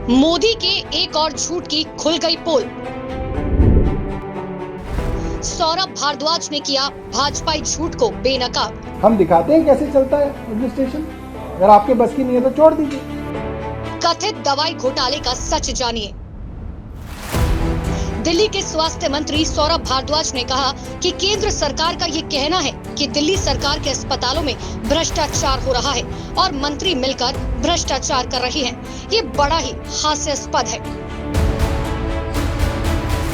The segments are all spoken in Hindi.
मोदी के एक और झूठ की खुल गई पोल। सौरभ भारद्वाज ने किया भाजपाई झूठ को बेनकाब। हम दिखाते हैं कैसे चलता है एडमिनिस्ट्रेशन। अगर आपके बस की नहीं है तो छोड़ दीजिए। कथित दवाई घोटाले का सच जानिए। दिल्ली के स्वास्थ्य मंत्री सौरभ भारद्वाज ने कहा कि केंद्र सरकार का ये कहना है कि दिल्ली सरकार के अस्पतालों में भ्रष्टाचार हो रहा है और मंत्री मिलकर भ्रष्टाचार कर रही हैं। ये बड़ा ही हास्यास्पद है।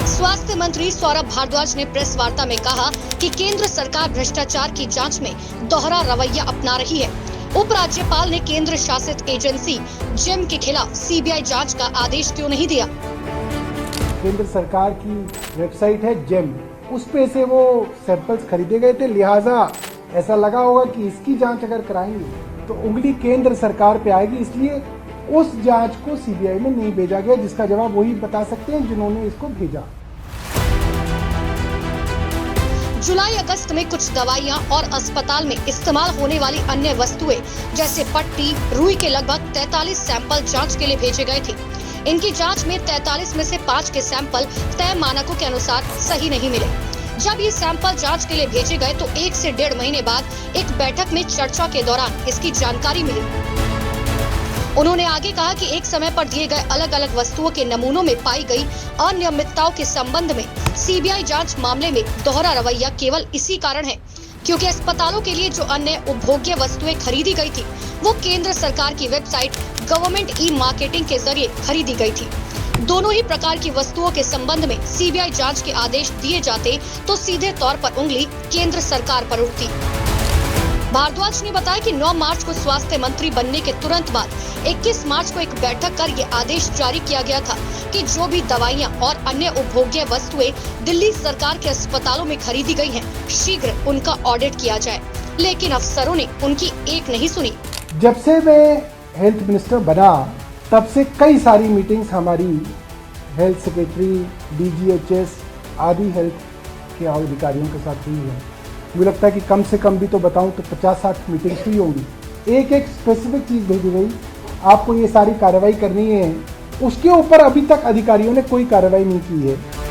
स्वास्थ्य मंत्री सौरभ भारद्वाज ने प्रेस वार्ता में कहा कि केंद्र सरकार भ्रष्टाचार की जांच में दोहरा रवैया अपना रही है। उपराज्यपाल ने केंद्र शासित एजेंसी जेम के खिलाफ सीबीआई जांच का आदेश क्यों नहीं दिया? केंद्र सरकार की वेबसाइट है जेम, उस पे से वो सैंपल्स खरीदे गए थे, लिहाजा ऐसा लगा होगा कि इसकी जांच अगर कराएंगे तो उंगली केंद्र सरकार पे आएगी, इसलिए उस जांच को सीबीआई में नहीं भेजा गया, जिसका जवाब वही बता सकते हैं जिन्होंने इसको भेजा। जुलाई अगस्त में कुछ दवाइयां और अस्पताल में इस्तेमाल होने वाली अन्य वस्तुएं जैसे पट्टी, रुई के लगभग 43 सैंपल जांच के लिए भेजे गए थे। इनकी जांच में 43 में से 5 के सैंपल तय मानकों के अनुसार सही नहीं मिले। जब ये सैंपल जांच के लिए भेजे गए तो 1 से 1.5 महीने बाद एक बैठक में चर्चा के दौरान इसकी जानकारी मिली। उन्होंने आगे कहा कि एक समय पर दिए गए अलग अलग वस्तुओं के नमूनों में पाई गई अनियमितताओं के संबंध में सीबीआई जांच मामले में दोहरा रवैया केवल इसी कारण है क्योंकि अस्पतालों के लिए जो अन्य उपभोग्य वस्तुएं खरीदी गई थी वो केंद्र सरकार की वेबसाइट गवर्नमेंट ई मार्केटिंग के जरिए खरीदी गई थी। दोनों ही प्रकार की वस्तुओं के संबंध में सीबीआई जांच के आदेश दिए जाते तो सीधे तौर पर उंगली केंद्र सरकार पर उठती। भारद्वाज ने बताया कि 9 मार्च को स्वास्थ्य मंत्री बनने के तुरंत बाद 21 मार्च को एक बैठक कर ये आदेश जारी किया गया था कि जो भी दवाइयां और अन्य उपभोग्य वस्तुएं दिल्ली सरकार के अस्पतालों में खरीदी गई हैं, शीघ्र उनका ऑडिट किया जाए। लेकिन अफसरों ने उनकी एक नहीं सुनी। जब से मैं हेल्थ मिनिस्टर बना तब से कई सारी मीटिंग्स हमारी हेल्थ सेक्रेटरी, डीजीएचएस आदि हेल्थ के अधिकारियों के साथ हुई है। मुझे लगता है कि कम से कम भी तो बताऊं तो 50-60 मीटिंग्स हुई होंगी। एक एक स्पेसिफिक चीज़ भेजी गई, आपको ये सारी कार्रवाई करनी है, उसके ऊपर अभी तक अधिकारियों ने कोई कार्रवाई नहीं की है।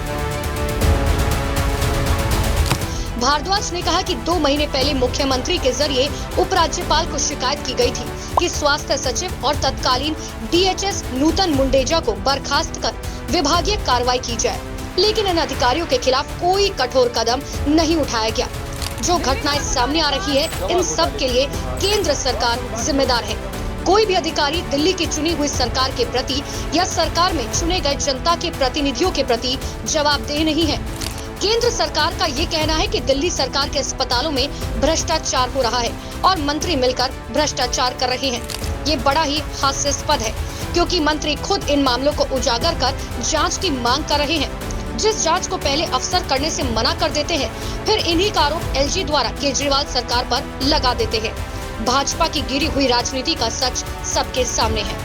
भारद्वाज ने कहा कि 2 महीने पहले मुख्यमंत्री के जरिए उपराज्यपाल को शिकायत की गई थी कि स्वास्थ्य सचिव और तत्कालीन डीएचएस नूतन मुंडेजा को बर्खास्त कर विभागीय कार्रवाई की जाए, लेकिन इन अधिकारियों के खिलाफ कोई कठोर कदम नहीं उठाया गया। जो घटनाएं सामने आ रही है, इन सब के लिए केंद्र सरकार जिम्मेदार है। कोई भी अधिकारी दिल्ली की चुनी हुई सरकार के प्रति या सरकार में चुने गए जनता के प्रतिनिधियों के प्रति जवाबदेह नहीं है। केंद्र सरकार का ये कहना है कि दिल्ली सरकार के अस्पतालों में भ्रष्टाचार हो रहा है और मंत्री मिलकर भ्रष्टाचार कर रहे हैं। ये बड़ा ही हास्यास्पद है क्योंकि मंत्री खुद इन मामलों को उजागर कर जांच की मांग कर रहे हैं। जिस जांच को पहले अफसर करने से मना कर देते हैं, फिर इन्हीं का आरोप एलजी द्वारा केजरीवाल सरकार पर लगा देते हैं। भाजपा की गिरी हुई राजनीति का सच सबके सामने है।